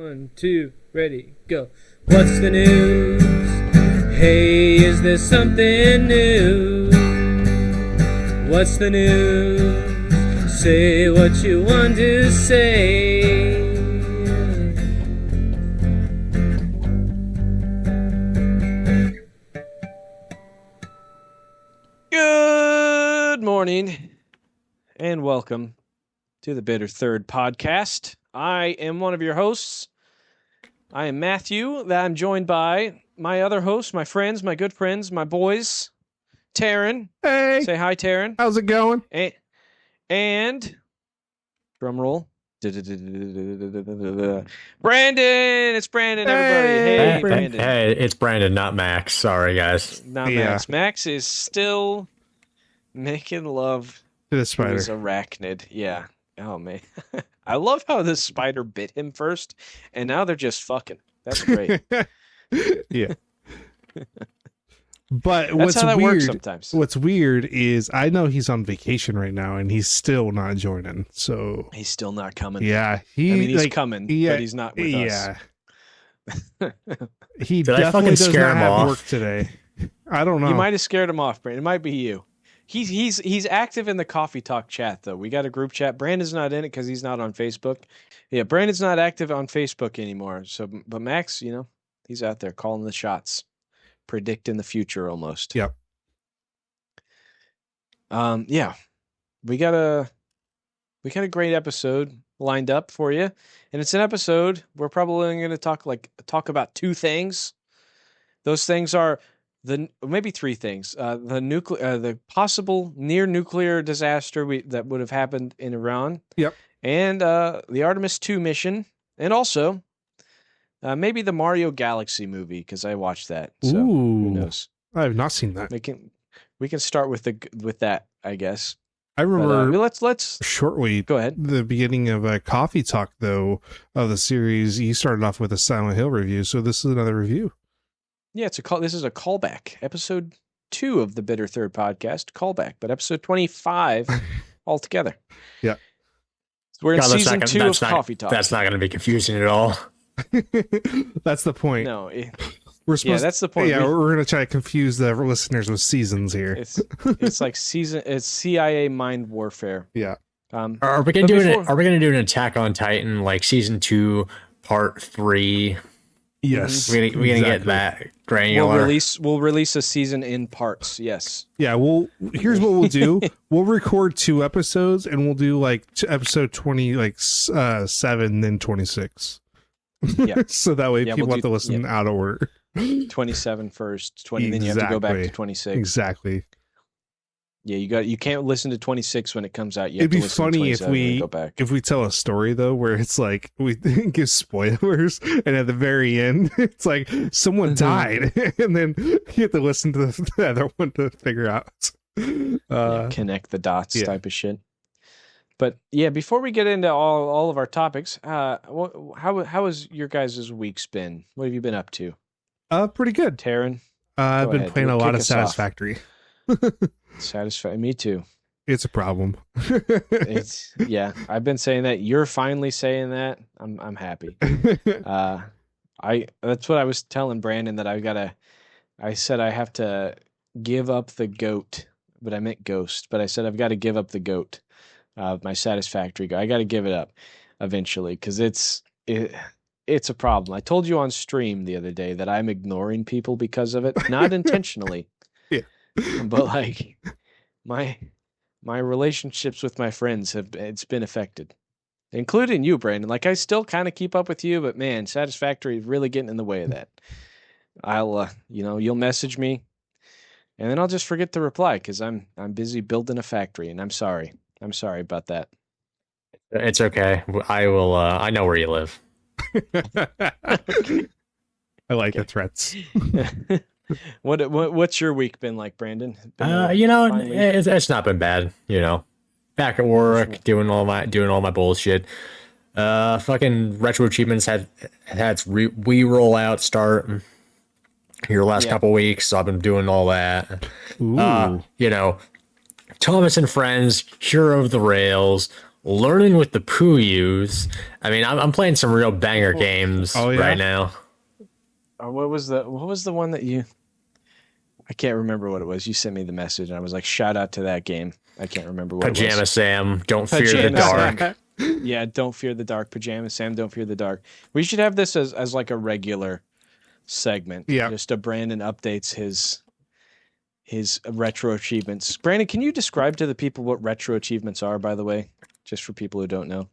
1, 2, ready, go. What's the news? Hey, is there something new? What's the news? Say what you want to say. Good morning and welcome to the Bitter Third podcast. I am one of your hosts. I am Matthew. I'm joined by my other hosts, my friends, my good friends, my boys. Taryn. Hey. Say hi, Taryn. How's it going? And drum roll. Brandon. It's Brandon, everybody. Hey, Brandon. Hey, it's Brandon, not Max. Sorry, guys. Not Max. Max is still making love to the spider. His arachnid. Yeah. Oh, man. I love how this spider bit him first, and now they're just fucking. That's great. Yeah. But That's how that works sometimes. What's weird is I know he's on vacation right now, and he's still not joining. So he's still not coming. Yeah, he's coming, but he's not with us. He definitely does not have work today. I don't know. You might have scared him off, Brandon. It might be you. He's active in the coffee talk chat though. We got a group chat. Brandon's not in it because he's not on Facebook. Yeah, Brandon's not active on Facebook anymore. So, but Max, he's out there calling the shots, predicting the future almost. Yep. Yeah, we got a great episode lined up for you, and it's an episode we're probably going to talk about two things. Those things are maybe three things: the possible near nuclear disaster that would have happened in Iran. Yep. And the Artemis 2 mission, and also maybe the Mario Galaxy movie because I watched that. So who knows? I have not seen that. We can start with that, I guess. I remember. Let's shortly. Go ahead. The beginning of a coffee talk though of the series, you started off with a Silent Hill review, so this is another review. Yeah, this is a callback. Episode 2 of the Bitter Third podcast, callback, but episode 25 altogether. Yeah. We're in season 2 of Coffee Talk. That's not going to be confusing at all. That's the point. No. That's the point. Yeah, we're going to try to confuse the listeners with seasons here. It's like it's CIA mind warfare. Yeah. Are we going to do an Attack on Titan like season 2 part 3? Yes, we're gonna get that granular. We'll release a season in parts. Yes. Yeah. Here's what we'll do. We'll record 2 episodes, and we'll do like episode 20, 7, then 26. Yeah. So that way people have to listen out of order. 27 first, 20, then you have to go back to 26. Exactly. Yeah, you can't listen to 26 when it comes out. It'd be funny if we tell a story though where it's like we give spoilers, and at the very end it's like someone died, and then you have to listen to the other one to figure out connect the dots type of shit. But yeah, before we get into all of our topics, how has your guys' week's been? What have you been up to? Pretty good, Taryn. I've been playing a lot of Satisfactory. Me too. It's a problem. I've been saying that. You're finally saying that. I'm happy. That's what I was telling Brandon, that I said I have to give up the goat, but I meant ghost. But I said I've got to give up the goat, my Satisfactory. I got to give it up eventually because it's a problem. I told you on stream the other day that I'm ignoring people because of it, not intentionally. Yeah. But like my relationships with my friends it's been affected, including you, Brandon. Like I still kind of keep up with you, but man, Satisfactory is really getting in the way of that. I'll you'll message me, and then I'll just forget to reply because I'm busy building a factory, and I'm sorry about that. It's okay. I will. I know where you live. I like the threats. What's your week been like, Brandon? It's not been bad. Back at work, doing all my bullshit. Fucking Retro Achievements had its Wii rollout start here last couple weeks, so I've been doing all that. Ooh. Thomas and Friends, Hero of the Rails, Learning with the Puyus. I mean, I'm playing some real banger games right now. What was the one that you? I can't remember what it was. You sent me the message, and I was like, "Shout out to that game." I can't remember what Pajama it was. Sam, don't fear the dark. Yeah, don't fear the dark. Pajama Sam, don't fear the dark. We should have this as like a regular segment. Yeah, just a Brandon updates his retro achievements. Brandon, can you describe to the people what retro achievements are? By the way, just for people who don't know.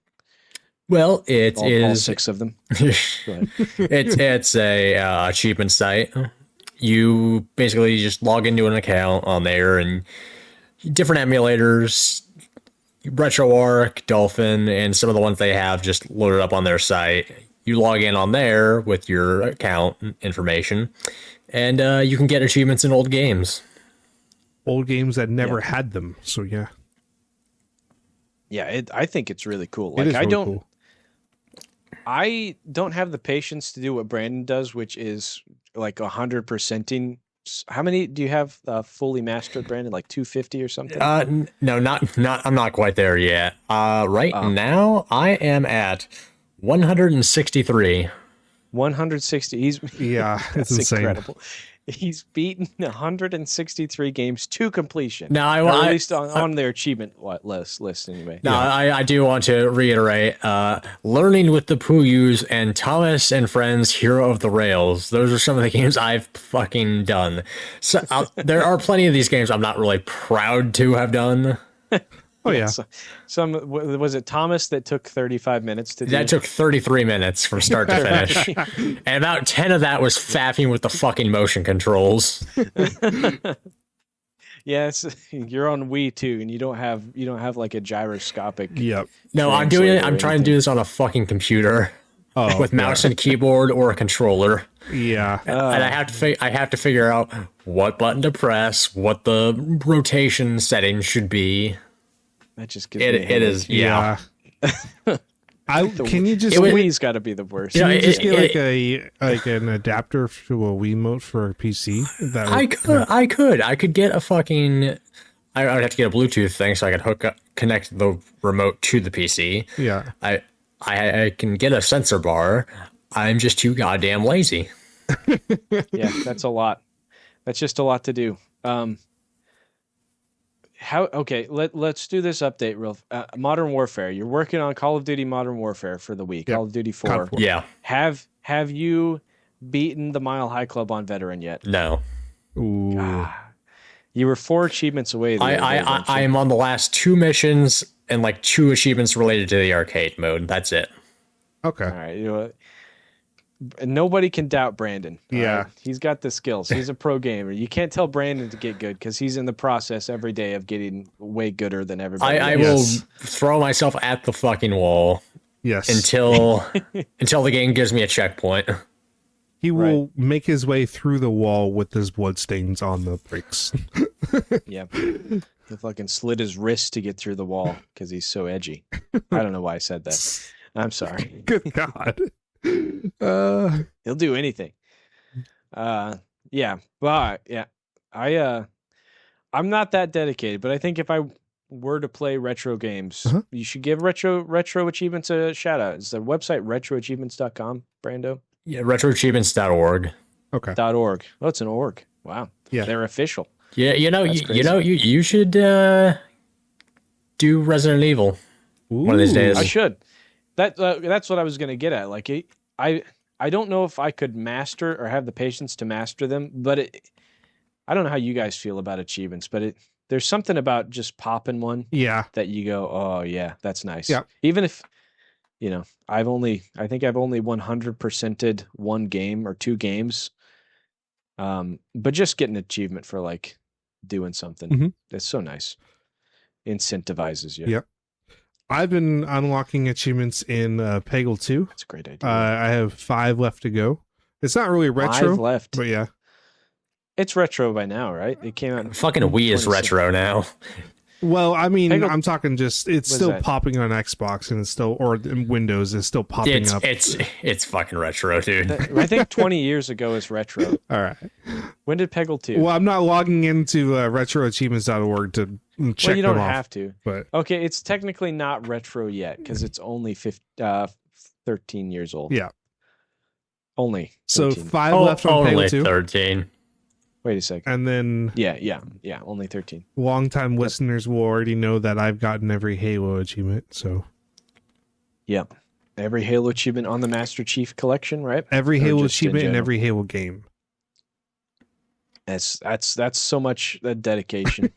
Well, all 6 of them. It's a achievement site. You basically just log into an account on there, and different emulators, RetroArch, Dolphin, and some of the ones they have just loaded up on their site. You log in on there with your account information, and you can get achievements in old games. Old games that never had them. So yeah. Yeah, I think it's really cool. Like I don't. Cool. I don't have the patience to do what Brandon does, which is like 100%ing. How many do you have fully mastered, Brandon? Like 250 or something? No, not. I'm not quite there yet. Right now I am at 163. 160. It's insane. Incredible. He's beaten 163 games to completion. Now, at least on their achievement list anyway. No, I do want to reiterate, Learning with the Puyus and Thomas and Friends Hero of the Rails. Those are some of the games I've fucking done. So there are plenty of these games I'm not really proud to have done. Oh yeah. Was it Thomas that took 35 minutes to do? That took 33 minutes from start to finish. And about 10 of that was faffing with the fucking motion controls. Yes, you're on Wii too, and you don't have like a gyroscopic. Yep. No, I'm doing it. I'm trying to do this on a fucking computer. With mouse and keyboard or a controller. Yeah. And I have to figure out what button to press, what the rotation settings should be. That just gives me it is yeah. Can you just Wii's got to be the worst. Can you just get like an adapter to a Wiimote for a PC? I could get a fucking. I would have to get a Bluetooth thing so I could connect the remote to the PC. Yeah. I can get a sensor bar. I'm just too goddamn lazy. Yeah, that's a lot. That's just a lot to do. Let's do this update real. Modern Warfare. You're working on Call of Duty Modern Warfare for the week. Yep. Call of Duty 4. Yeah. Have you beaten the Mile High Club on Veteran yet? No. Ooh. You were 4 achievements away. I am on the last 2 missions and like 2 achievements related to the arcade mode. That's it. Okay. All right. You know what? Nobody can doubt Brandon. Yeah. Right? He's got the skills. He's a pro gamer. You can't tell Brandon to get good because he's in the process every day of getting way gooder than everybody. I will throw myself at the fucking wall. Yes. Until the game gives me a checkpoint. He will make his way through the wall with his bloodstains on the bricks. Yeah. He fucking slit his wrist to get through the wall because he's so edgy. I don't know why I said that. I'm sorry. Good God. He'll do anything. I'm not that dedicated, but I think if I were to play retro games, you should give retro achievements a shout out. It's the website retroachievements.com, Brando. Yeah, retroachievements.org. Okay. .org. Oh, it's an org. Wow. Yeah. They're official. Yeah, you should do Resident Evil one of these days. I should. That's what I was going to get at. Like I don't know if I could master or have the patience to master them, but I don't know how you guys feel about achievements, but there's something about just popping one that you go, oh yeah, that's nice. Yeah. Even if, I think I've only 100%ed 1 game or 2 games. But just getting an achievement for like doing something, that's so nice. Incentivizes you. Yep. I've been unlocking achievements in Peggle 2. That's a great idea. I have 5 left to go. It's not really retro. 5 left. But yeah. It's retro by now, right? It came out. Fucking Wii is retro now. Well, I mean, Peggle, I'm talking just it's what is still that? popping on Xbox and it's still or in Windows is still popping up. It's fucking retro, dude. I think 20 years ago is retro. All right. When did Peggle 2? Well, I'm not logging into retroachievements.org to check Well, you don't them off, have to. but Okay, it's technically not retro yet because it's only 13 years old. yeah. Only. So 13. 5 left on only Peggle 2. 13. Wait a second. And then Yeah, only 13. longtime listeners will already know that I've gotten every Halo achievement. So Yep. Every Halo achievement on the Master Chief Collection, right? every Or Halo just in achievement and general? every Halo game. That's so much dedication.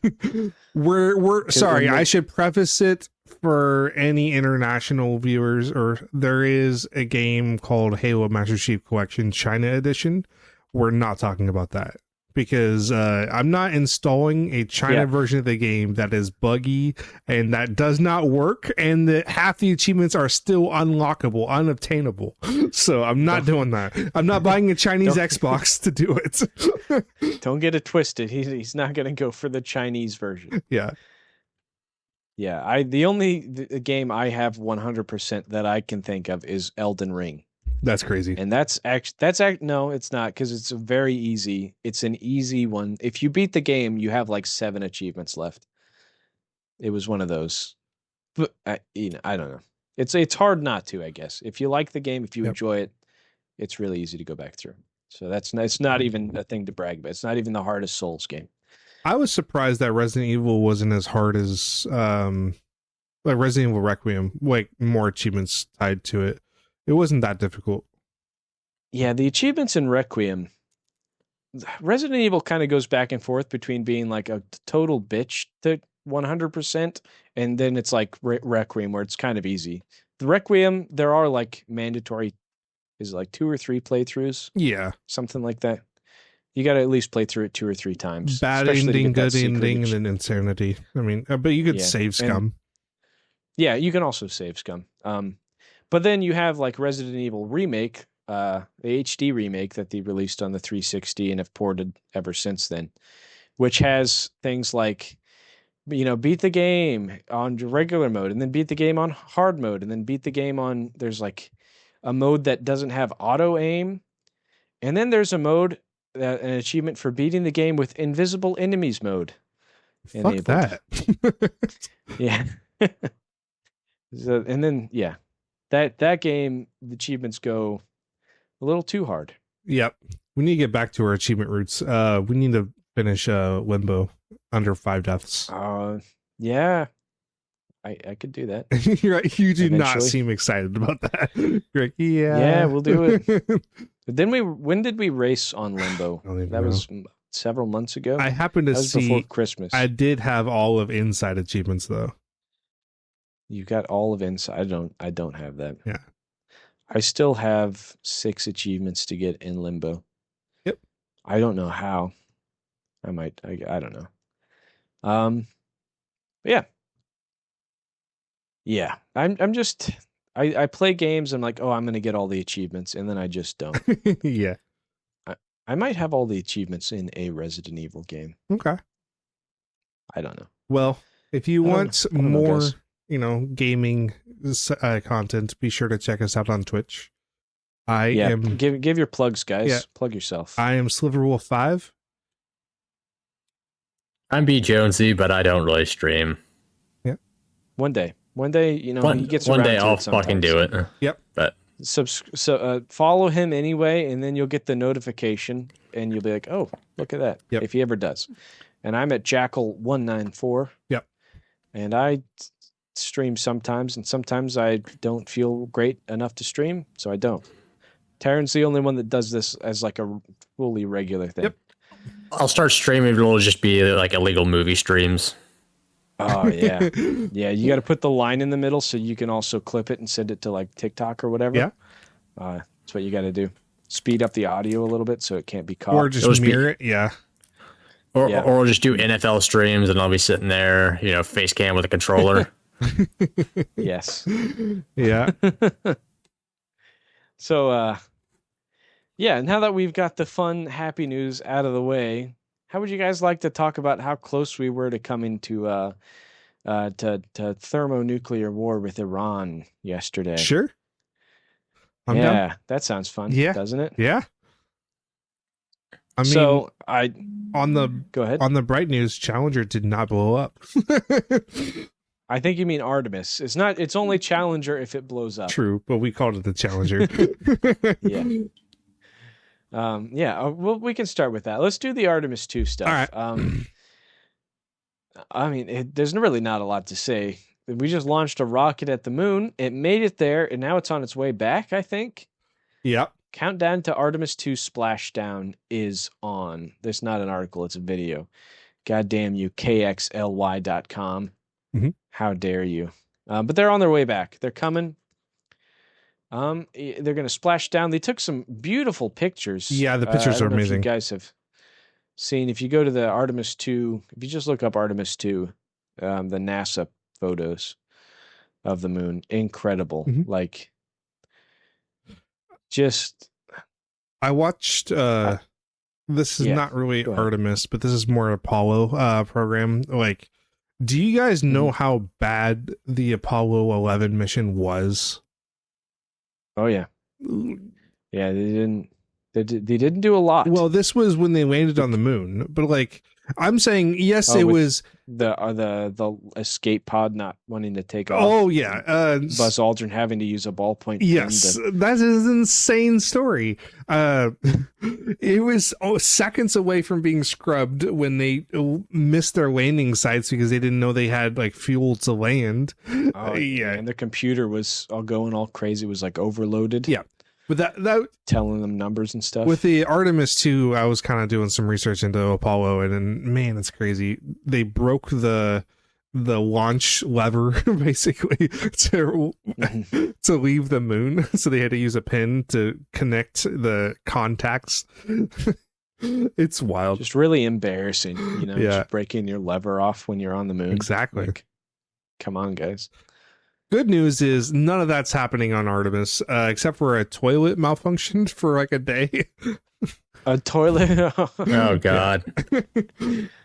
We're sorry, and I should preface it for any international viewers, or there is a game called Halo Master Chief Collection China Edition. We're not talking about that because I'm not installing a China version of the game that is buggy and that does not work, and that half the achievements are still unlockable, unobtainable. So I'm not doing that. I'm not buying a Chinese Xbox to do it. Don't get it twisted. He's not going to go for the Chinese version. Yeah. Yeah, the only game I have 100% that I can think of is Elden Ring. That's crazy. And no, it's not, because it's very easy. It's an easy one. If you beat the game, you have like 7 achievements left. It was one of those. But I don't know. It's hard not to, I guess. If you like the game, if you enjoy it, it's really easy to go back through. So it's not even a thing to brag about. It's not even the hardest Souls game. I was surprised that Resident Evil wasn't as hard as like Resident Evil Requiem, like more achievements tied to it. It wasn't that difficult. Yeah, the achievements in Requiem, Resident Evil kind of goes back and forth between being like a total bitch to 100%, and then it's like Requiem where it's kind of easy. The Requiem, there are like mandatory, is it like 2 or 3 playthroughs? Yeah. Something like that. You got to at least play through it 2 or 3 times. Bad especially to ending, get that good secret ending, and then insanity. I mean, but you could save scum. Yeah, you can also save scum. But then you have like Resident Evil Remake, the HD remake that they released on the 360 and have ported ever since then, which has things like, beat the game on regular mode and then beat the game on hard mode and then beat the game on, there's like a mode that doesn't have auto aim. And then there's a mode, an achievement for beating the game with invisible enemies mode. Fuck enabled. that. Yeah. So, and then, that game, the achievements go a little too hard. Yep. We need to get back to our achievement roots. We need to finish Limbo under 5 deaths. Yeah. I could do that. You're right. You do not Eventually. seem excited about that. You're like, yeah. Yeah, we'll do it. But then when did we race on Limbo? I don't even That know. was several months ago. I happen to That was before see Christmas. I did have all of Inside achievements though. You got all of Inside. I don't have that. Yeah. I still have 6 achievements to get in Limbo. Yep. I don't know how. I don't know. But yeah. Yeah. I'm just I play games, I'm like, oh, I'm gonna get all the achievements, and then I just don't. Yeah. I might have all the achievements in a Resident Evil game. Okay. I don't know. Well, if you want I don't know, more, guys. gaming content, be sure to check us out on Twitch. I am give your plugs, guys. Yeah. Plug yourself. I am Sliverwolf5. I'm B Jonesy, but I don't really stream. One day, he gets one around day to I'll it sometimes. fucking do it. Yep. But Follow him anyway, and then you'll get the notification, and you'll be like, "Oh, look at that!" Yep. If he ever does. And I'm at Jackal194. Yep. And I stream sometimes, and sometimes I don't feel great enough to stream, so I don't. Taryn's the only one that does this as like a fully regular thing. Yep. I'll start streaming, but it'll just be like illegal movie streams. Oh yeah, yeah. You got to put the line in the middle so you can also clip it and send it to like TikTok or whatever. Yeah. That's what you got to do. Speed up the audio a little bit so it can't be caught. Or just mirror it. Yeah. Or Yeah. or I'll just do NFL streams, and I'll be sitting there, face cam with a controller. Yes. Yeah. So, now that we've got the fun, happy news out of the way, how would you guys like to talk about how close we were to coming to to thermonuclear war with Iran yesterday. Sure. I'm down. That sounds fun, Yeah. doesn't it? Yeah. I mean, so go ahead. On the bright news, Challenger did not blow up. I think you mean Artemis. It's not. It's only Challenger if it blows up. True, but we called it the Challenger. Yeah. Well, we can start with that. Let's do the Artemis 2 stuff. All right. I mean, there's really not a lot to say. We just launched a rocket at the moon. It made it there, and now it's on its way back, I think. Yep. Countdown to Artemis 2 splashdown is on. There's not an article, it's a video. Goddamn you, kxly.com. Mm-hmm. How dare you? But they're on their way back. They're coming. They're going to splash down. They took some beautiful pictures. Yeah, the pictures are amazing. If you guys have seen, if you go to the Artemis 2, if you just look up Artemis 2, the NASA photos of the moon, incredible. Mm-hmm. Like, just... I watched, this is not really Artemis, but this is more Apollo program. Like, do you guys know how bad the Apollo 11 mission was? Oh yeah, yeah. They didn't do a lot. Well, this was when they landed on the moon, but like I'm saying, yes, it was the escape pod not wanting to take off. Oh yeah, Buzz Aldrin having to use a ballpoint. Yes, that is an insane story. It was seconds away from being scrubbed when they missed their landing sites because they didn't know they had like fuel to land. Yeah, and the computer was all going all crazy. It was like overloaded. Yeah. With that telling them numbers and stuff. With the Artemis 2, I was kind of doing some research into Apollo, and then man, it's crazy. They broke the launch lever basically to leave the moon, so they had to use a pin to connect the contacts. It's wild. Just really embarrassing, just breaking your lever off when you're on the moon. Exactly. Like, come on, guys. Good news is none of that's happening on Artemis, except for a toilet malfunctioned for like a day. A toilet? Oh God.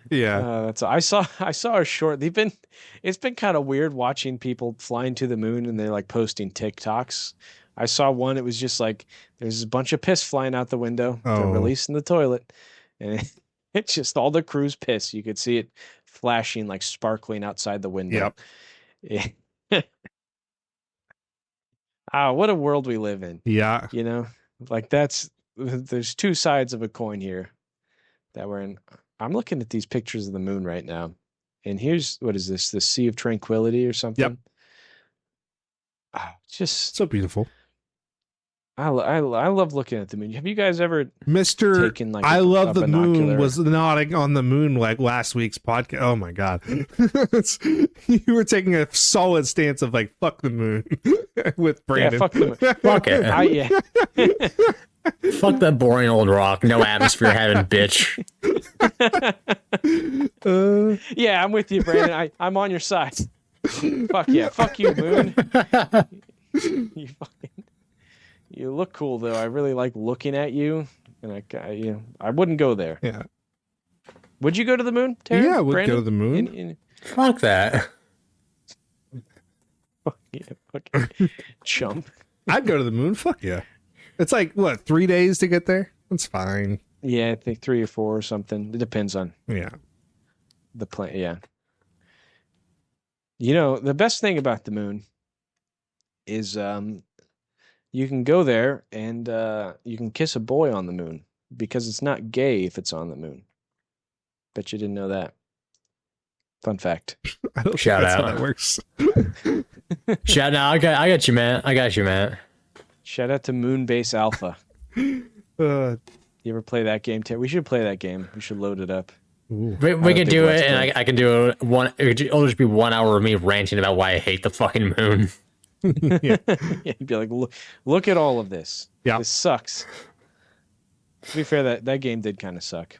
Yeah. I saw a short. It's been kind of weird watching people flying to the moon and they're like posting TikToks. I saw one. It was just like there's a bunch of piss flying out the window. They're releasing the toilet, and it's just all the crew's piss. You could see it flashing, like sparkling outside the window. Yep. What a world we live in. Yeah. Like there's two sides of a coin here that we're in. I'm looking at these pictures of the moon right now. And here's, what is this? The Sea of Tranquility or something? Yep. Just so beautiful. I love looking at the moon. Have you guys ever taken like I love the binocular? Moon was nodding on the moon like last week's podcast. Oh my God. You were taking a solid stance of like fuck the moon with Brandon. Yeah, fuck the moon. Fuck it. Fuck that boring old rock. No atmosphere having bitch. Yeah, I'm with you, Brandon. I'm on your side. Fuck yeah. Fuck you, moon. You look cool though. I really like looking at you, and I wouldn't go there. Yeah. Would you go to the moon, Terry? Yeah, I would go to the moon. Fuck that. Fuck yeah, fucking chump. I'd go to the moon. Fuck yeah. It's like what, 3 days to get there? That's fine. Yeah, I think 3 or 4 or something. It depends on the plane. Yeah. The best thing about the moon is you can go there and you can kiss a boy on the moon because it's not gay if it's on the moon. Bet you didn't know that. Fun fact. Shout out. How that works. Shout out. I got you, man. I got you, man. Shout out to Moonbase Alpha. You ever play that game, Terry? We should play that game. We should load it up. We can do it, and I can do it. It'll just be 1 hour of me ranting about why I hate the fucking moon. Yeah, you'd be like, look at all of this. Yeah, this sucks. To be fair, that game did kind of suck.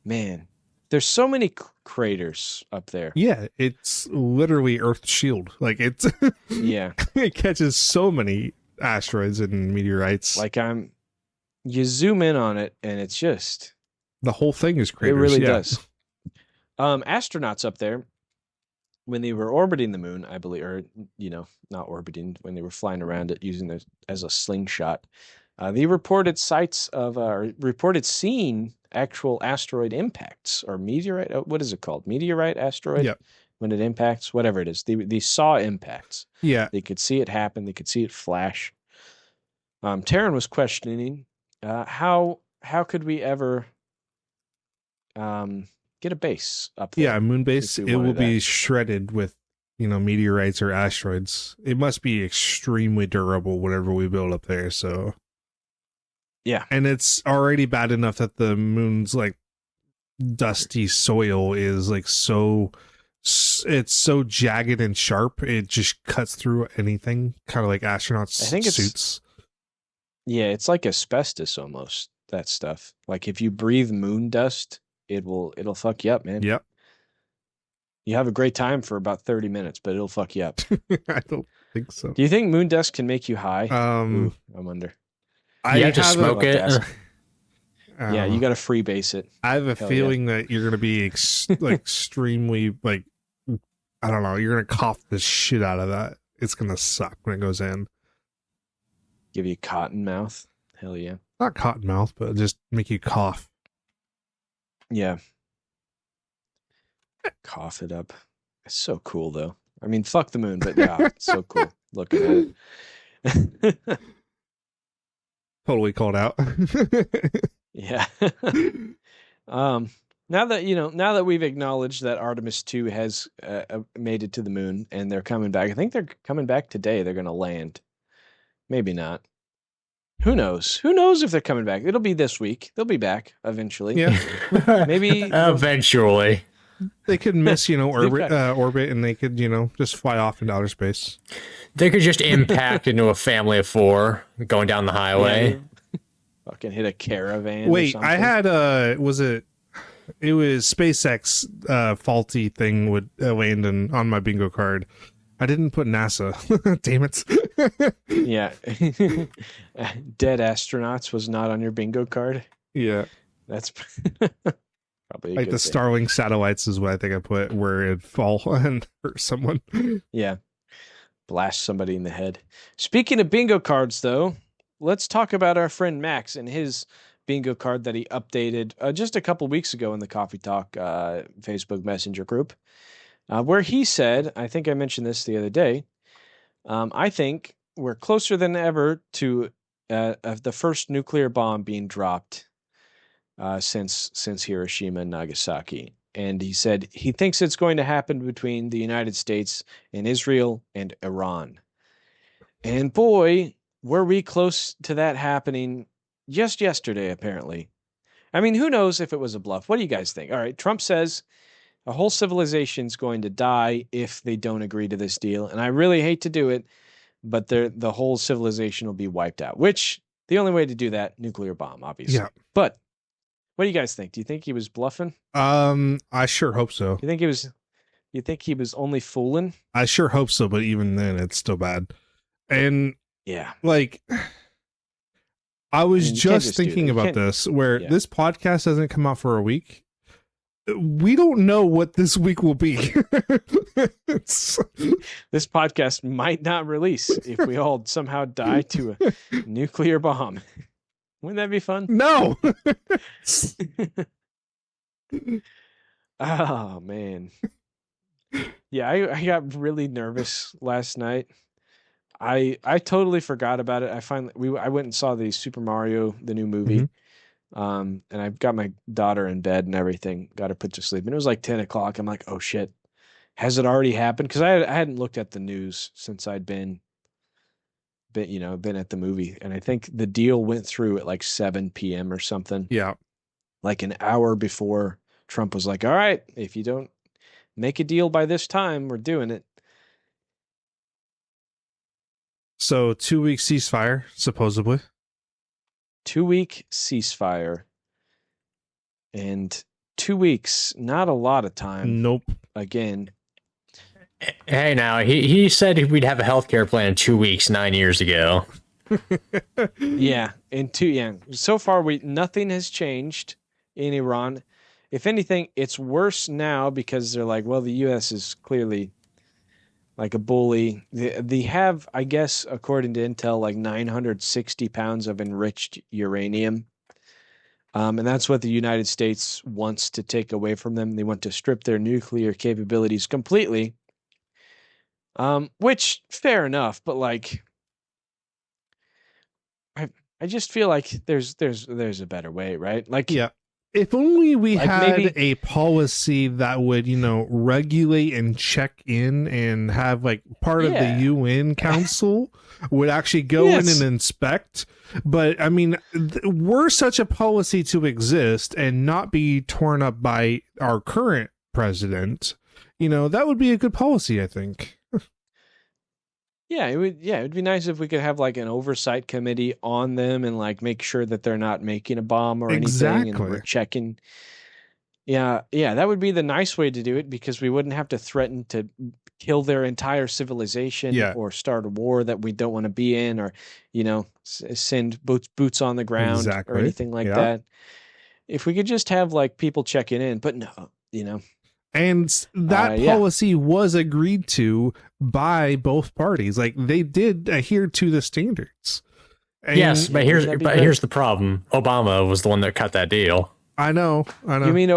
Man, there's so many craters up there. Yeah, it's literally Earth's shield. Like it's yeah, it catches so many asteroids and meteorites. Like you zoom in on it, and it's just the whole thing is craters. It really does. Astronauts up there, when they were orbiting the moon, I believe, or not orbiting, when they were flying around it using it as a slingshot, they reported reported seeing actual asteroid impacts or meteorite. What is it called? Meteorite, asteroid. Yep. When it impacts, whatever it is, they saw impacts. Yeah. They could see it happen. They could see it flash. Taryn was questioning how could we ever get a base up there? Yeah, a moon base. It will be shredded with, meteorites or asteroids. It must be extremely durable, whatever we build up there. So, yeah. And it's already bad enough that the moon's like dusty soil is like it's so jagged and sharp. It just cuts through anything, kind of like astronauts' suits. Yeah, it's like asbestos almost, that stuff. Like if you breathe moon dust, it'll fuck you up, man. Yep. You have a great time for about 30 minutes, but it'll fuck you up. I don't think so. Do you think moon dust can make you high? Ooh, I wonder. You have to smoke it. Yeah, you got to freebase it. I have a feeling that you're going to be extremely, like, I don't know, you're going to cough the shit out of that. It's going to suck when it goes in. Give you cotton mouth? Hell yeah. Not cotton mouth, but just make you cough. Yeah. Cough it up. It's so cool, though. I mean, fuck the moon, but yeah, it's so cool looking at it. Totally called out. Yeah. Now that we've acknowledged that Artemis 2 has made it to the moon and they're coming back, I think they're coming back today. They're going to land. Maybe not. Who knows? Who knows if they're coming back? It'll be this week. They'll be back eventually. Yeah. Maybe eventually. They could miss, orbit, and they could, just fly off into outer space. They could just impact into a family of 4 going down the highway. Yeah. Fucking hit a caravan. Wait, or something. I had it was SpaceX faulty thing would land on my bingo card. I didn't put NASA. Damn it. Yeah. Dead astronauts was not on your bingo card. Yeah. That's probably like the thing. Starlink satellites is what I think I put where it'd fall and hurt someone. Yeah. Blast somebody in the head. Speaking of bingo cards, though, let's talk about our friend Max and his bingo card that he updated just a couple weeks ago in the Coffee Talk Facebook Messenger group, where he said, I think I mentioned this the other day, I think we're closer than ever to the first nuclear bomb being dropped since Hiroshima and Nagasaki. And he said he thinks it's going to happen between the United States and Israel and Iran. And boy, were we close to that happening just yesterday, apparently. I mean, who knows if it was a bluff? What do you guys think? All right, Trump says a whole civilization's going to die if they don't agree to this deal. And I really hate to do it, but the whole civilization will be wiped out, which the only way to do that, nuclear bomb, obviously. Yeah. But what do you guys think? Do you think he was bluffing? I sure hope so. You think he was only fooling? I sure hope so, but even then it's still bad. And yeah, like I was just thinking about this where this podcast hasn't come out for a week. We don't know what this week will be. This podcast might not release if we all somehow die to a nuclear bomb. Wouldn't that be fun? No. Oh man. Yeah, I got really nervous last night. I totally forgot about it. I went and saw the Super Mario, the new movie. Mm-hmm. And I got my daughter in bed and everything, got her put to sleep. And it was like 10 o'clock. I'm like, oh shit, has it already happened? Because I hadn't looked at the news since I'd been at the movie. And I think the deal went through at like 7 p.m. or something. Yeah. Like an hour before Trump was like, all right, if you don't make a deal by this time, we're doing it. So 2-week ceasefire, supposedly. 2-week ceasefire. And 2 weeks, not a lot of time. Nope. Again. Hey, now, he said we'd have a healthcare plan in 2 weeks 9 years ago. Yeah. So far, nothing has changed in Iran. if anything, it's worse now because they're like, well, the U.S. is clearly like a bully. They have, I guess, according to Intel, like 960 pounds of enriched uranium. And that's what the United States wants to take away from them. They want to strip their nuclear capabilities completely. Which fair enough, but like, I just feel like there's a better way, right? Like, yeah. If only we like had maybe a policy that would, regulate and check in and have like part of the UN Council would actually go in and inspect. But I mean, were such a policy to exist and not be torn up by our current president, that would be a good policy, I think. Yeah, it would be nice if we could have like an oversight committee on them and like make sure that they're not making a bomb or anything, and we're checking. Yeah, that would be the nice way to do it, because we wouldn't have to threaten to kill their entire civilization or start a war that we don't want to be in, or send boots on the ground or anything like that. If we could just have like people checking in, but no, And that policy was agreed to by both parties. Like, they did adhere to the standards. And yes, but here's the problem. Obama was the one that cut that deal. I know. You mean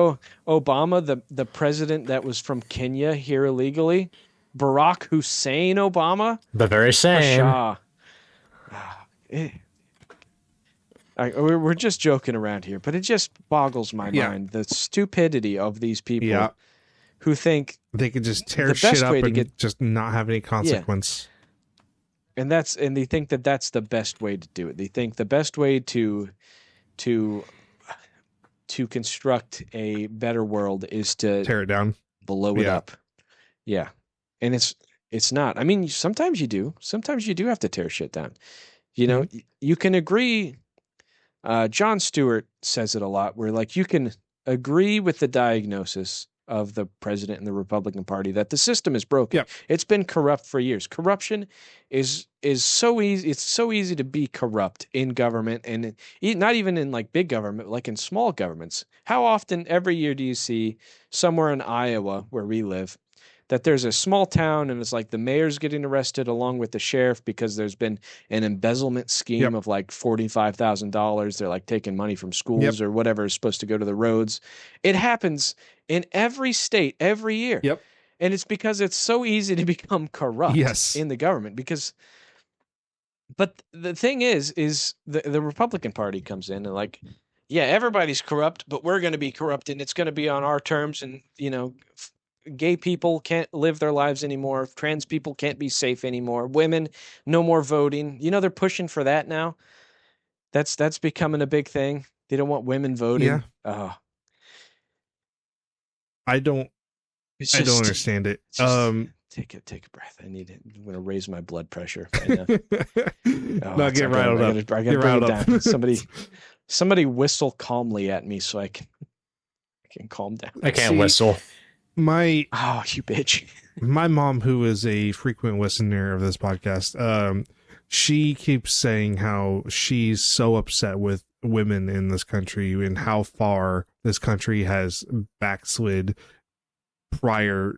Obama, the president that was from Kenya here illegally? Barack Hussein Obama? The very same. We're just joking around here, but it just boggles my mind, the stupidity of these people who think they could just tear shit up and just not have any consequence. And they think that that's the best way to do it. They think the best way to construct a better world is to tear it down, blow it up. Yeah. And it's not. I mean, sometimes you do. Sometimes you do have to tear shit down. You can agree. Jon Stewart says it a lot, where like you can agree with the diagnosis of the president and the Republican Party that the system is broken. Yep. It's been corrupt for years. Corruption is so easy. It's so easy to be corrupt in government, and not even in like big government, like in small governments. How often every year do you see somewhere in Iowa, where we live, that there's a small town and it's like the mayor's getting arrested along with the sheriff because there's been an embezzlement scheme of like $45,000. They're like taking money from schools or whatever is supposed to go to the roads. It happens in every state every year. Yep. And it's because it's so easy to become corrupt in the government but the thing is the Republican Party comes in and like, everybody's corrupt, but we're going to be corrupt and it's going to be on our terms. And, gay people can't live their lives anymore. Trans people can't be safe anymore. Women, no more voting. They're pushing for that now. That's becoming a big thing. They don't want women voting. Yeah. I don't understand it. Take a breath. I need it. I'm going to raise my blood pressure. Not get riled up. I got to bring it down. Somebody whistle calmly at me so I can calm down. I can't whistle. You bitch. My mom, who is a frequent listener of this podcast, she keeps saying how she's so upset with women in this country and how far this country has backslid before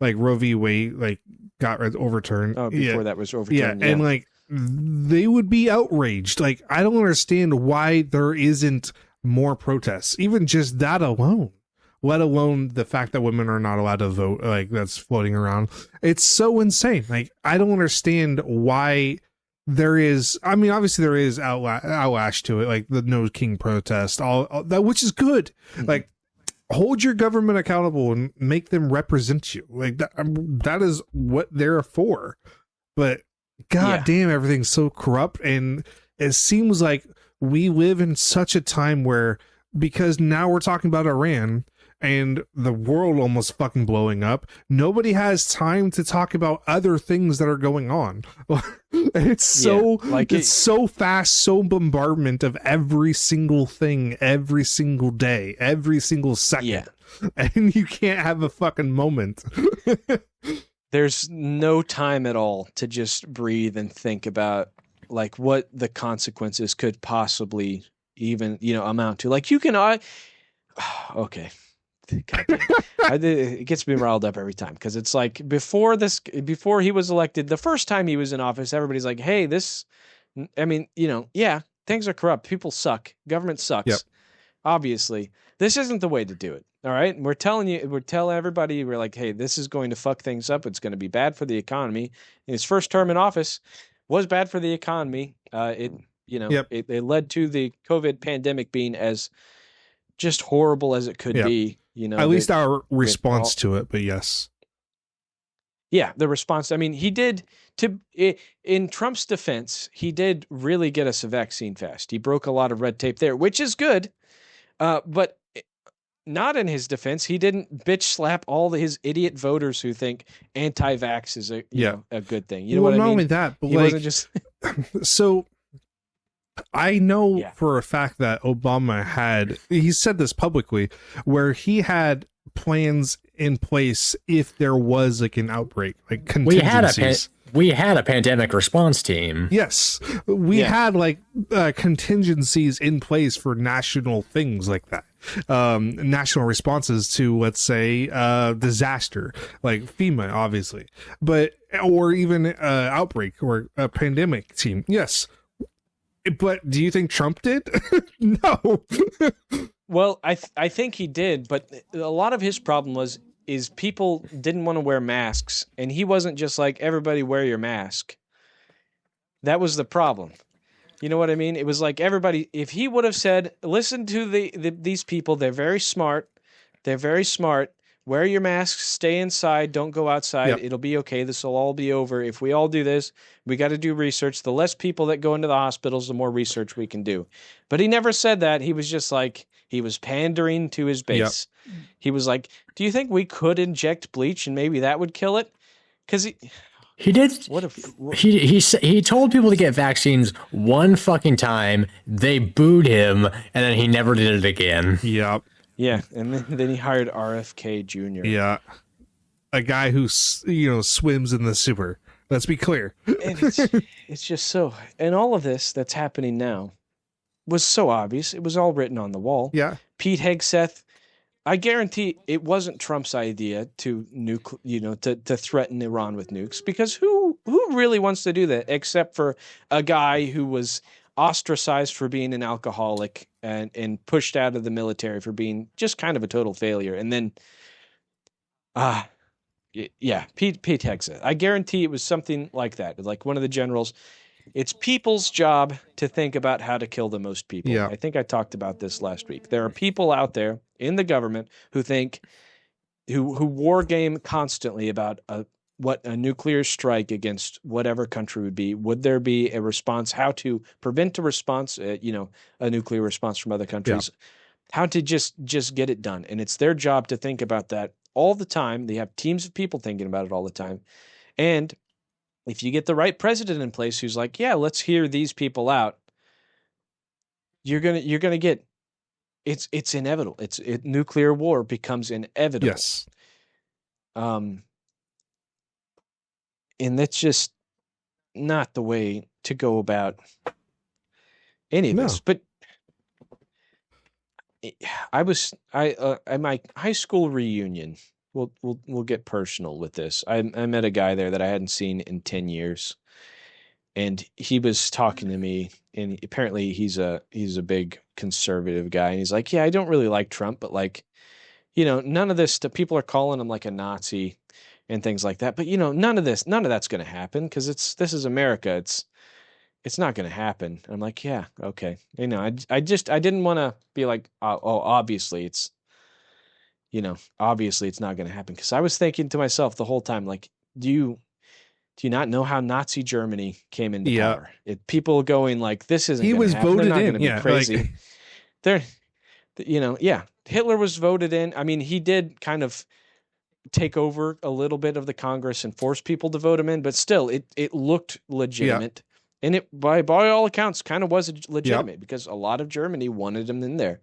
like Roe v. Wade got overturned. Oh, before that was overturned. Yeah, and like they would be outraged. Like, I don't understand why there isn't more protests, even just that alone. Let alone the fact that women are not allowed to vote, like that's floating around. It's so insane. Like, I don't understand why there is. I mean, obviously there is outlash to it, like the No King protest, all that, which is good. Mm-hmm. Like, hold your government accountable and make them represent you. Like that is what they're for. But god damn, everything's so corrupt, and it seems like we live in such a time where, because now we're talking about Iran and the world almost fucking blowing up, nobody has time to talk about other things that are going on. It's so so fast, so bombardment of every single thing, every single day, every single second, and you can't have a fucking moment. There's no time at all to just breathe and think about like what the consequences could possibly even, amount to. Like you can, okay. God damn. It gets me riled up every time because it's like before he was elected, the first time he was in office, everybody's like, hey, I mean, yeah, things are corrupt. People suck. Government Yep. sucks. Obviously, this isn't the way to do it. All right. And we're telling everybody, we're like, hey, this is going to fuck things up. It's going to be bad for the economy. In his first term in office was bad for the economy. Yep. It led to the COVID pandemic being as just horrible as it could Yep. be. At least our response to it, but yes. Yeah, the response. I mean, he did in Trump's defense, he did really get us a vaccine fast. He broke a lot of red tape there, which is good. But not in his defense. He didn't bitch slap all his idiot voters who think anti-vax is a good thing. You know what I mean? Not only that, but he wasn't just so. I know for a fact that Obama he said this publicly, where he had plans in place if there was like an outbreak, like contingencies. We had a pandemic response team. Yes, we had like contingencies in place for national things like that. National responses to, let's say, disaster, like FEMA, obviously, or even outbreak or a pandemic team. Yes. But do you think Trump did? No. Well, I think he did, but a lot of his problem is people didn't want to wear masks, and he wasn't just like, everybody wear your mask. That was the problem. You know what I mean? It was like everybody, if he would have said, listen to these people, they're very smart. They're very smart. Wear your masks, stay inside, don't go outside. Yep. It'll be okay. This will all be over. If we all do this, we got to do research. The less people that go into the hospitals, the more research we can do. But he never said that. He was just like, he was pandering to his base. Yep. He was like, do you think we could inject bleach and maybe that would kill it? Because he did. He told people to get vaccines one fucking time. They booed him, and then he never did it again. Yep. Yeah, and then he hired RFK Jr. Yeah, a guy who swims in the sewer. Let's be clear. And it's just so, and all of this that's happening now was so obvious. It was all written on the wall. Yeah, Pete Hegseth. I guarantee it wasn't Trump's idea to to threaten Iran with nukes, because who really wants to do that except for a guy who was ostracized for being an alcoholic and pushed out of the military for being just kind of a total failure. And then, Pete Hegseth. I guarantee it was something like that. Like one of the generals. It's people's job to think about how to kill the most people. Yeah. I think I talked about this last week. There are people out there in the government who war game constantly about what a nuclear strike against whatever country would be. Would there be a response? How to prevent a response? A nuclear response from other countries. Yeah. How to just get it done. And it's their job to think about that all the time. They have teams of people thinking about it all the time. And if you get the right president in place who's like, yeah, let's hear these people out, you're gonna get it's inevitable. Nuclear war becomes inevitable. Yes. And that's just not the way to go about any of this. But at my high school reunion, we'll get personal with this. I met a guy there that I hadn't seen in 10 years, and he was talking to me, and apparently he's a big conservative guy, and he's like, yeah, I don't really like Trump, but like, none of this stuff, people are calling him like a Nazi and things like that, but none of that's going to happen because this is America. It's not going to happen. I'm like, yeah, okay. I didn't want to be like, obviously obviously it's not going to happen, because I was thinking to myself the whole time, like, do you not know how Nazi Germany came into power? People going like, this isn't. He was voted in. They're not going to be crazy. Hitler was voted in. I mean, he did kind of take over a little bit of the Congress and force people to vote him in, but still, it looked legitimate, and it by all accounts kind of was legitimate because a lot of Germany wanted him in there.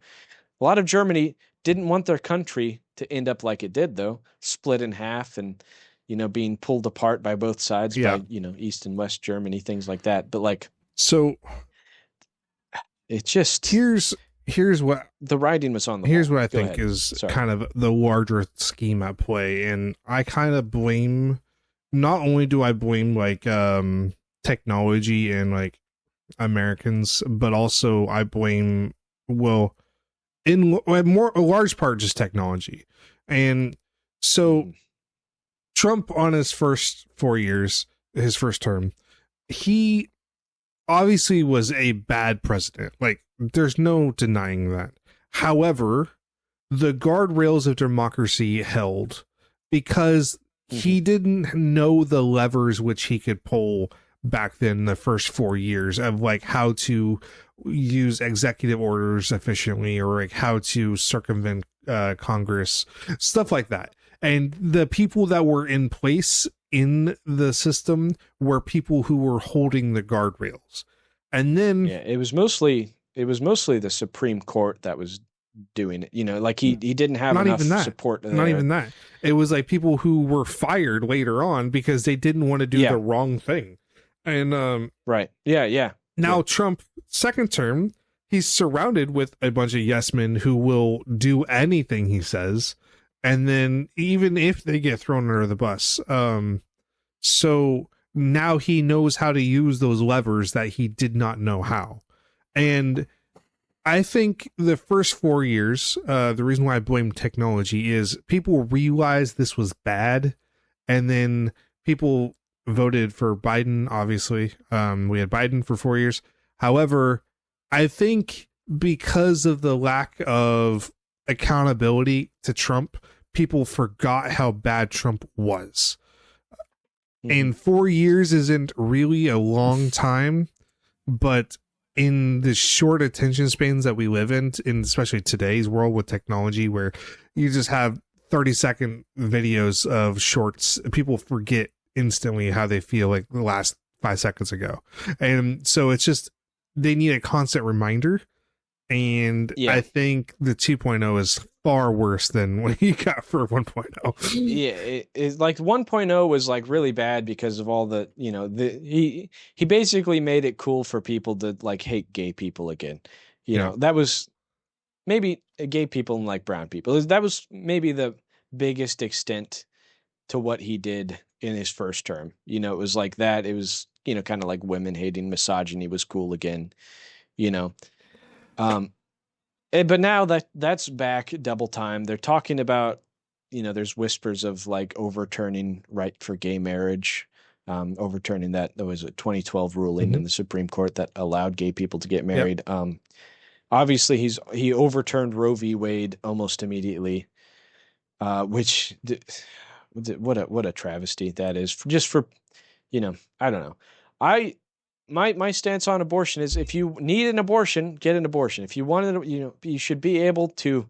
A lot of Germany didn't want their country to end up like it did, though, split in half and, being pulled apart by both sides by, East and West Germany, things like that. But like, so it just here's what the writing was on the here's wall. what I Go think ahead. is Sorry. kind of the larger scheme at play, and I kind of blame. Not only do I blame like technology and like Americans, but also I blame in a large part just technology. And so Trump on his first 4 years, his first term, he obviously was a bad president. Like there's no denying that. However, the guardrails of democracy held because he didn't know the levers which he could pull back then the first 4 years of like how to use executive orders efficiently or like how to circumvent Congress, stuff like that. And the people that were in place in the system were people who were holding the guardrails. And then it was mostly the Supreme Court that was doing it. Like he didn't have enough support there. Not even that. It was like people who were fired later on because they didn't want to do the wrong thing. And right. Yeah. Now Trump, second term, he's surrounded with a bunch of yes men who will do anything he says. And then even if they get thrown under the bus. So now he knows how to use those levers that he did not know how. And I think the first 4 years, the reason why I blame technology is people realized this was bad. And then people voted for Biden, obviously. We had Biden for 4 years. However, I think because of the lack of accountability to Trump, people forgot how bad Trump was. And 4 years isn't really a long time, but in the short attention spans that we live in especially today's world with technology, where you just have 30-second videos of shorts, people forget instantly how they feel like the last 5 seconds ago. And so it's just, they need a constant reminder. And I think the 2.0 is far worse than what you got for 1.0. Yeah, it's like 1.0 was like really bad because of all the, he basically made it cool for people to like hate gay people again. You know, that was maybe gay people and like brown people. That was maybe the biggest extent to what he did in his first term. It was like that. It was, kind of like women hating, misogyny was cool again, But now that's back double time. They're talking about, there's whispers of like overturning right for gay marriage, overturning that. There was a 2012 ruling in the Supreme Court that allowed gay people to get married. Obviously he overturned Roe v. Wade almost immediately, which what a travesty that is. Just for, I don't know. My stance on abortion is if you need an abortion, get an abortion. If you want it, you should be able to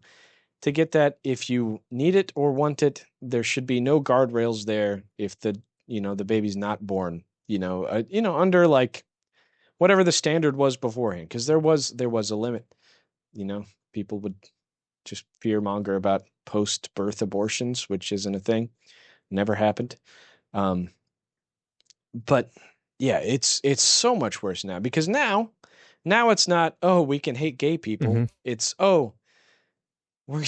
get that. If you need it or want it, there should be no guardrails there. If the baby's not born, under like whatever the standard was beforehand, because there was a limit. People would just fearmonger about post-birth abortions, which isn't a thing, never happened. But yeah, it's so much worse now because now it's not, oh, we can hate gay people. It's, oh, we're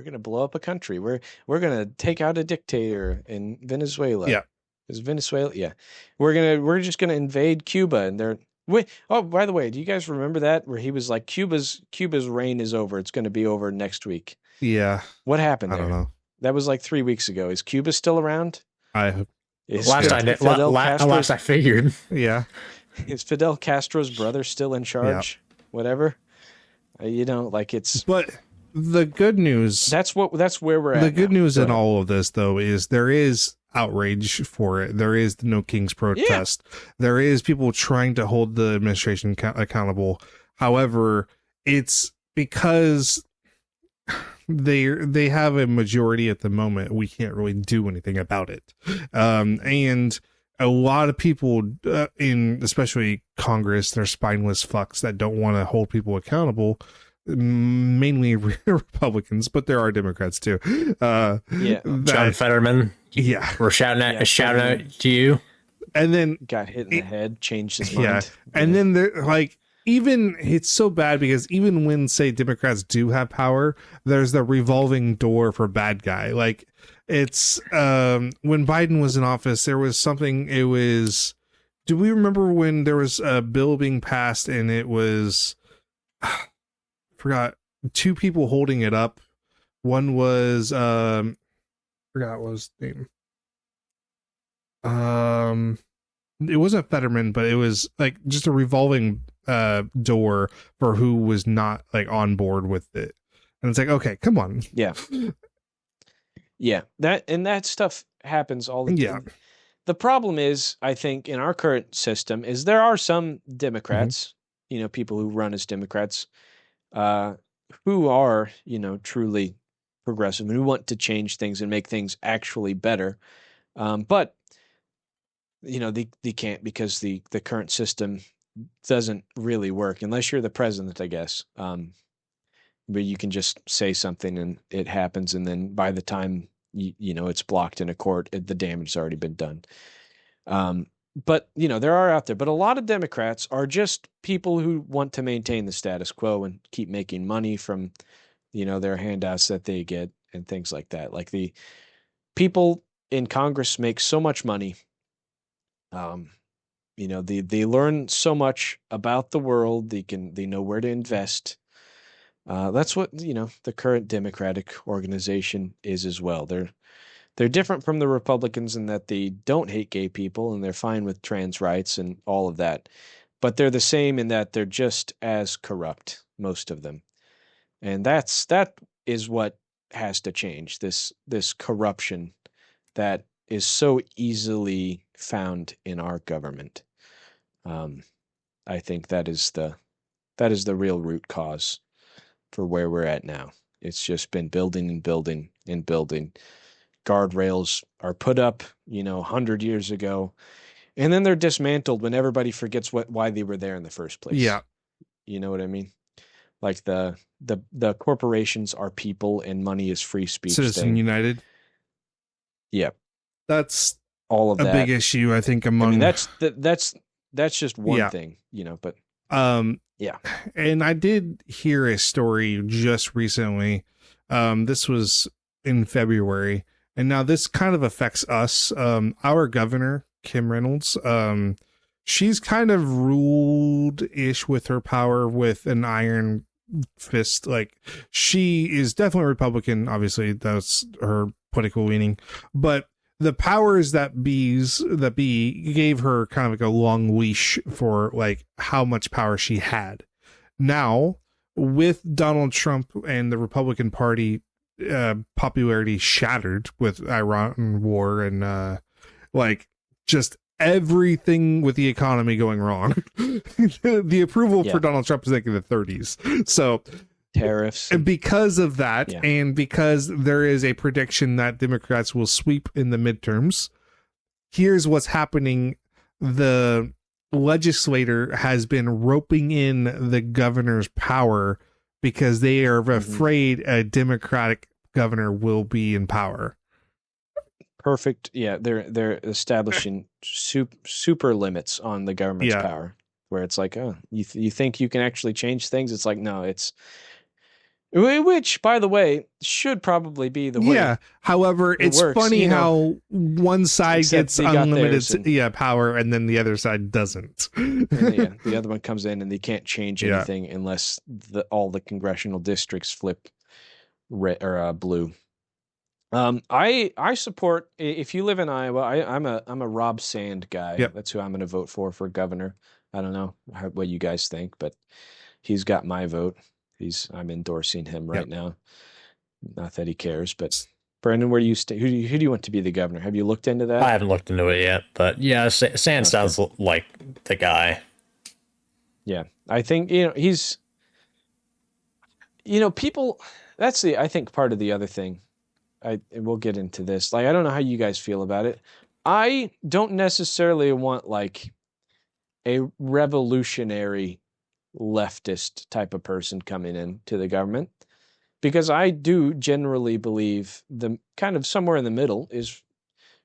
gonna blow up a country. We're gonna take out a dictator in Venezuela. Yeah, is Venezuela? Yeah, we're just gonna invade Cuba and oh, by the way, do you guys remember that where he was like, Cuba's reign is over. It's gonna be over next week. Yeah. What happened there? I don't know. That was like 3 weeks ago. Is Cuba still around? Last I figured. Yeah. Is Fidel Castro's brother still in charge? Yeah. Whatever. It's. But the good news. That's where we're at. The good news in all of this, though, is there is outrage for it. There is the No Kings protest. Yeah. There is people trying to hold the administration accountable. However, it's because they have a majority at the moment. We can't really do anything about it. And a lot of people in especially Congress, they're spineless fucks that don't want to hold people accountable, mainly Republicans, but there are Democrats too. John Fetterman. Yeah. We're shouting out to you. And then got hit in the head, changed his mind. And then they're like, even it's so bad because even when, say, Democrats do have power, there's the revolving door for bad guy. Like, it's when Biden was in office, there was something. It was. Do we remember when there was a bill being passed and it was, forgot, two people holding it up. One was forgot what his name. It wasn't Fetterman, but it was like just a revolving door for who was not like on board with it. And it's like, okay, come on. Yeah. Yeah. That stuff happens all the time. Yeah. The problem is, I think, in our current system is there are some Democrats, people who run as Democrats, who are, truly progressive and who want to change things and make things actually better. But, they can't because the current system doesn't really work unless you're the president, I guess. But you can just say something and it happens. And then by the time, it's blocked in a court, the damage has already been done. But, there are out there. But a lot of Democrats are just people who want to maintain the status quo and keep making money from, their handouts that they get and things like that. Like the people in Congress make so much money. They learn so much about the world. They know where to invest. That's what, the current Democratic organization is as well. They're different from the Republicans in that they don't hate gay people and they're fine with trans rights and all of that. But they're the same in that they're just as corrupt, most of them. And that is what has to change, this corruption that is so easily found in our government. I think that is the real root cause for where we're at now. It's just been building and building and building. Guardrails are put up, 100 years ago, and then they're dismantled when everybody forgets why they were there in the first place. Yeah. You know what I mean? Like the corporations are people and money is free speech. Citizen United. Yeah. That's all of a that. Big issue, I think, among... I mean, that's just one thing, but... Yeah. And I did hear a story just recently. This was in February. And now this kind of affects us. Our governor, Kim Reynolds, she's kind of ruled-ish with her power with an iron fist. Like, she is definitely Republican. Obviously, that's her political leaning. But the powers that be gave her kind of like a long leash for like how much power she had. Now, with Donald Trump and the Republican Party popularity shattered with Iran war and like just everything with the economy going wrong, the approval for Donald Trump is like in the 30s. So tariffs, and because of that, and because there is a prediction that Democrats will sweep in the midterms, here's what's happening. The legislator has been roping in the governor's power because they are afraid a Democratic governor will be in power. Perfect. Yeah, they're establishing super limits on the government's power, where it's like, oh, you think you can actually change things? It's like, no, it's... Which, by the way, should probably be the way. Yeah. However, it's works, funny how one side gets unlimited power and then the other side doesn't. The other one comes in and they can't change anything unless all the congressional districts flip red or blue. I support, if you live in Iowa, I'm a Rob Sand guy. Yep. That's who I'm going to vote for governor. I don't know what you guys think, but he's got my vote. I'm endorsing him right now. Not that he cares, but Brandon, where do you stay? Who do you want to be the governor? Have you looked into that? I haven't looked into it yet, but yeah, Sand sounds like the guy. Yeah, I think he's. People. That's I think part of the other thing. We'll get into this. Like, I don't know how you guys feel about it. I don't necessarily want like a revolutionary leftist type of person coming into the government, because I do generally believe the kind of somewhere in the middle is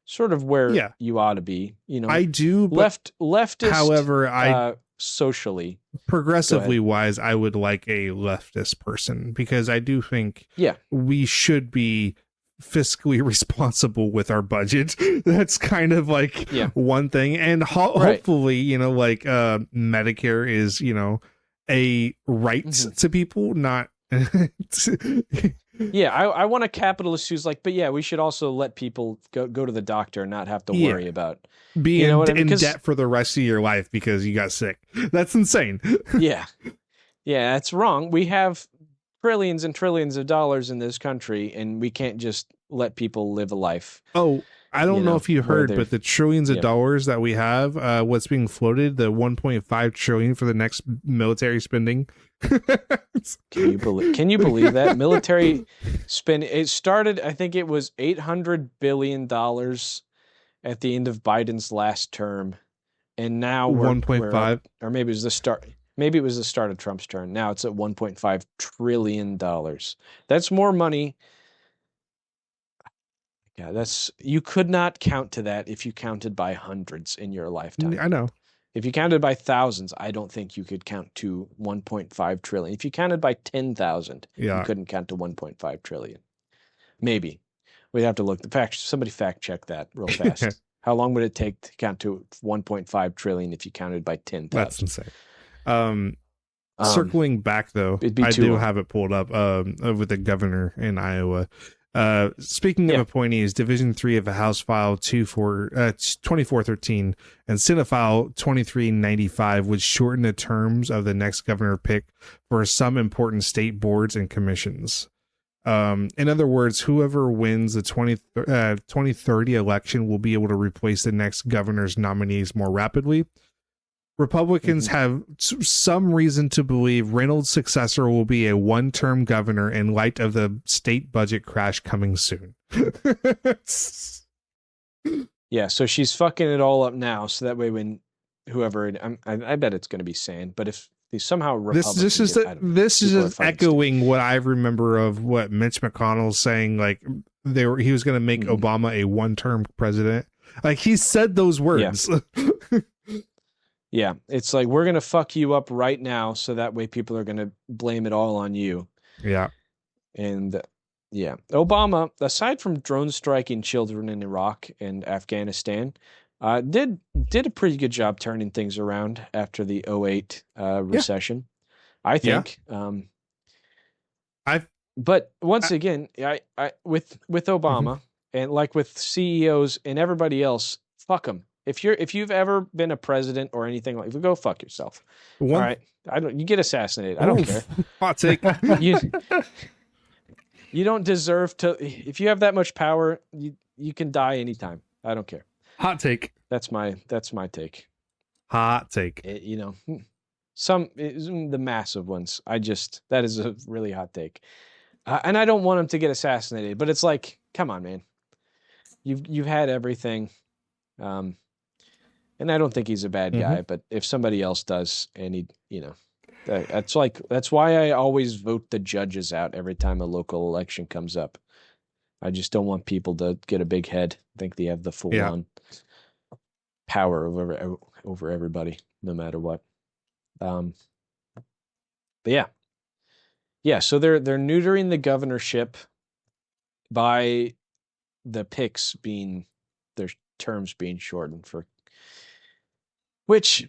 sort of where you ought to be. I do, leftist. However, socially. Progressively wise, I would like a leftist person, because I do think we should be fiscally responsible with our budget. That's kind of like one thing. And hopefully, you know, like Medicare is, you know, a right to people, not I want a capitalist who's like, but yeah, we should also let people go to the doctor and not have to worry about being in debt for the rest of your life because you got sick. That's insane. Yeah, that's wrong. We have trillions and trillions of dollars in this country, and we can't just let people live a life. Oh, I don't know if you heard, but the trillions of dollars that we have, what's being floated, the 1.5 trillion for the next military spending. Can you believe that military spend? It started, I think it was $800 billion at the end of Biden's last term, and now 1.5, or maybe it was the start. Maybe it was the start of Trump's term. Now it's at $1.5 trillion. That's more money. Yeah, you could not count to that if you counted by hundreds in your lifetime. I know. If you counted by thousands, I don't think you could count to 1.5 trillion. If you counted by 10,000, you couldn't count to 1.5 trillion. Maybe. We'd have to look. Somebody fact check that real fast. How long would it take to count to 1.5 trillion if you counted by 10,000? That's insane. Circling back, though, I do have it pulled up with the governor in Iowa. Speaking of appointees, Division 3 of the House File 2413 and Senate File 2395 would shorten the terms of the next governor pick for some important state boards and commissions. In other words, whoever wins the 2030 election will be able to replace the next governor's nominees more rapidly. Republicans have some reason to believe Reynolds' successor will be a one-term governor in light of the state budget crash coming soon. Yeah, so she's fucking it all up now, so that way when whoever I bet it's going to be sane, but if somehow this is just echoing what I remember of what Mitch McConnell's saying, like he was going to make Obama a one-term president. Like he said those words. Yeah, it's like, we're going to fuck you up right now, so that way people are going to blame it all on you. Yeah. And, Obama, aside from drone striking children in Iraq and Afghanistan, did a pretty good job turning things around after the 2008 recession, I think. But once again, I with Obama and like with CEOs and everybody else, fuck them. If you've ever been a president or anything like, go fuck yourself. All right, you get assassinated. I don't care. Hot take. You don't deserve to. If you have that much power, you can die anytime. I don't care. Hot take. That's my take. Hot take. The massive ones. That is a really hot take, and I don't want him to get assassinated. But it's like, come on, man. You've had everything. And I don't think he's a bad guy, but if somebody else does, and that's why I always vote the judges out every time a local election comes up. I just don't want people to get a big head, think they have the full on power over everybody, no matter what. But so they're neutering the governorship by the picks being their terms being shortened for. Which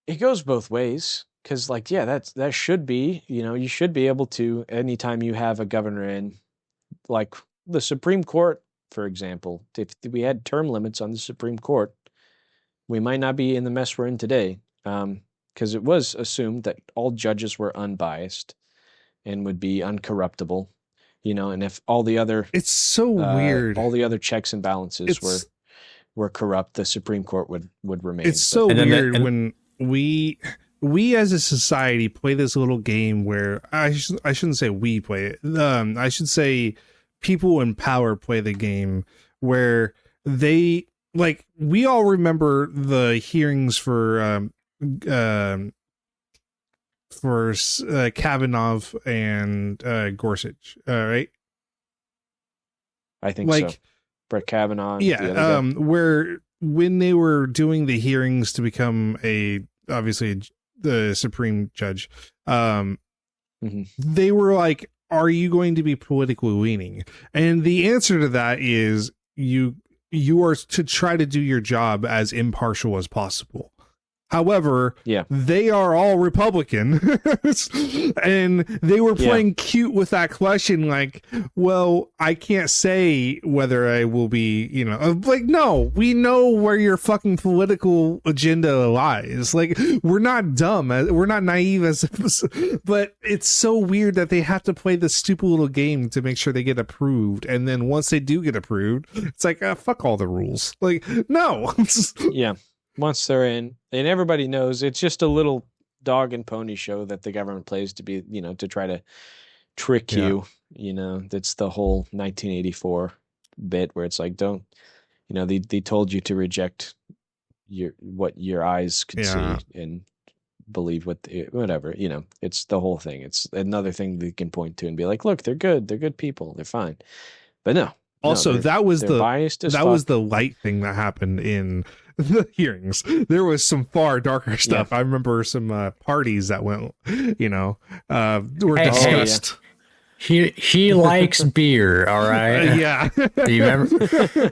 it goes both ways, because that should be, you should be able to, anytime you have a governor in, like the Supreme Court, for example, if we had term limits on the Supreme Court, we might not be in the mess we're in today, because it was assumed that all judges were unbiased and would be uncorruptible, and if all the other it's so weird, all the other checks and balances were corrupt, the Supreme Court would remain. It's so weird when we as a society play this little game where I shouldn't say we play it. I should say people in power play the game where they, like, we all remember the hearings for Kavanaugh and Gorsuch, right? I think so. Brett Kavanaugh. Yeah, where when they were doing the hearings to become a obviously the Supreme Judge, Mm-hmm. they were like, are you going to be politically leaning? And the answer to that is you are to try to do your job as impartial as possible. However, they are all Republican, and they were playing cute with that question. Like, well, I can't say whether I will be, you know, like, no, we know where your fucking political agenda lies. Like, we're not dumb, we're not naive, but it's so weird that they have to play this stupid little game to make sure they get approved. And then once they do get approved, it's like, fuck all the rules. Like, no. Yeah. Once they're in, and everybody knows it's just a little dog and pony show that the government plays to be, you know, to try to trick you. You know, that's the whole 1984 bit where it's like, don't, you know, they told you to reject what your eyes could see and believe whatever, you know, it's the whole thing. It's another thing they can point to and be like, look, they're good people, they're fine. But no. Also, that was was the light thing that happened in the hearings. There was some far darker stuff. I remember some parties that went, you know, were discussed. He likes beer, all right? Yeah. Do you remember?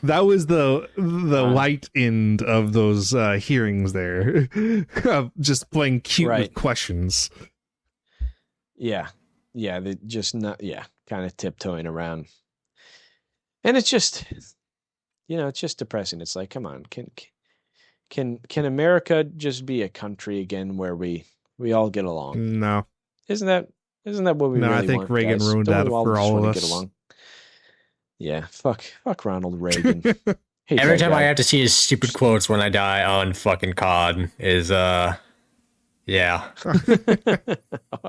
That was the light end of those hearings there. Just playing cute with questions. Yeah. Yeah, they just kind of tiptoeing around. And it's just, you know, it's just depressing. It's like, come on, can America just be a country again where we all get along? No. Isn't that what we really want? I think Reagan guys? ruined that for all of us. Get along? Yeah, fuck Ronald Reagan. Every time I have to see his stupid quotes when I die on fucking COD is yeah. I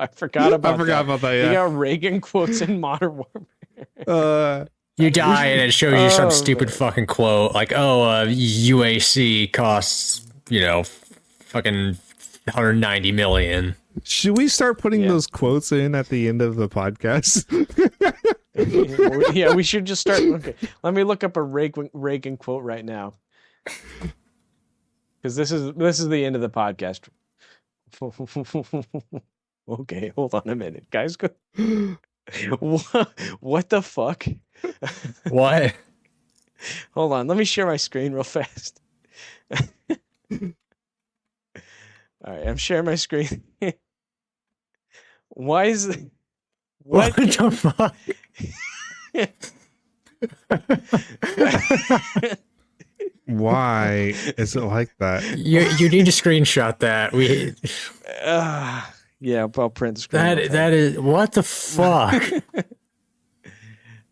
forgot about that. Yeah. You got Reagan quotes in Modern Warfare. You die and it shows you some stupid fucking quote like, UAC costs, you know, fucking 190 million. Should we start putting those quotes in at the end of the podcast? Yeah, we should just start. Okay, let me look up a Reagan quote right now, because this is the end of the podcast. Okay, hold on a minute, guys. What the fuck? What? Hold on, let me share my screen real fast. All right, I'm sharing my screen. Why is it? What the fuck? Why is it like that? You need to screenshot that. Yeah, I'll print the screen. That is what the fuck.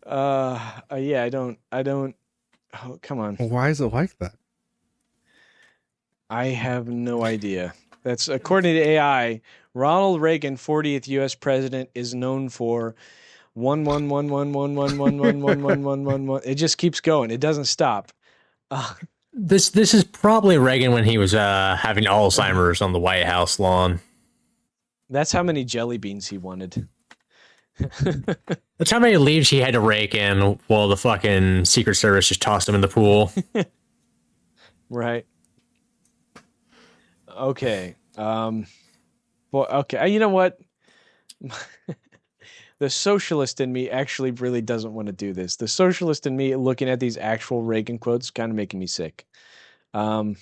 Yeah, I don't. Oh, come on. Why is it like that? I have no idea. That's according to AI. Ronald Reagan, 40th U.S. president, is known for 11111111111. It just keeps going. It doesn't stop. This is probably Reagan when he was having Alzheimer's on the White House lawn. That's how many jelly beans he wanted. That's how many leaves he had to rake in while the fucking Secret Service just tossed him in the pool. Right. Okay. Well, okay. You know what? The socialist in me actually really doesn't want to do this. The socialist in me looking at these actual Reagan quotes kind of making me sick. Yeah.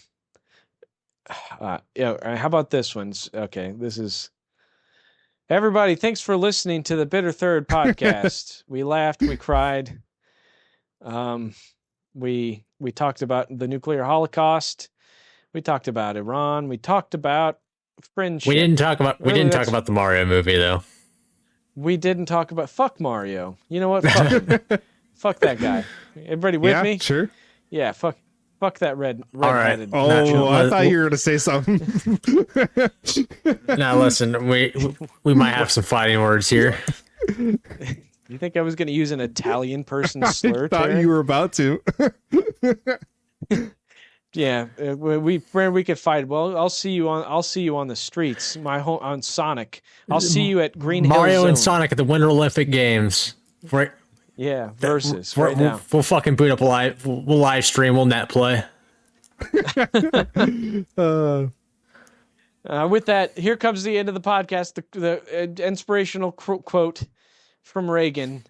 How about this one? Okay. This is everybody. Thanks for listening to the Bitter Third podcast. We laughed. We cried. We talked about the nuclear holocaust. We talked about Iran. We talked about friendship. We didn't talk about the Mario movie though. We didn't talk about fuck Mario. You know what? Fuck him. Fuck that guy. Everybody with me? Sure. Yeah, fuck that red all right. I thought you were gonna say something. Now listen, we might have some fighting words here. You think I was gonna use an Italian person slur? I thought you were about to. Yeah, we could fight. Well, I'll see you on the streets. On Sonic. I'll see you at Green Hill Mario Zone. and Sonic at the Winter Olympic Games. Yeah, versus now. We'll fucking boot up live. We'll live stream. We'll net play. With that, here comes the end of the podcast. The inspirational quote from Reagan.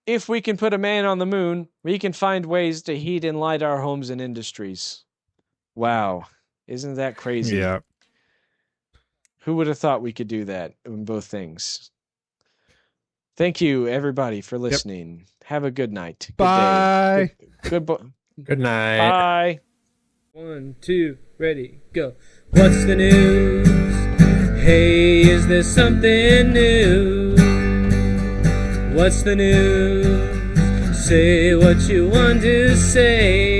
If we can put a man on the moon, we can find ways to heat and light our homes and industries. Wow. Isn't that crazy? Yeah. Who would have thought we could do that in both things? Thank you, everybody, for listening. Yep. Have a good night. Good Bye. Day. Good night. Bye. 1, 2, ready, go. What's the news? Hey, is there something new? What's the news? Say what you want to say.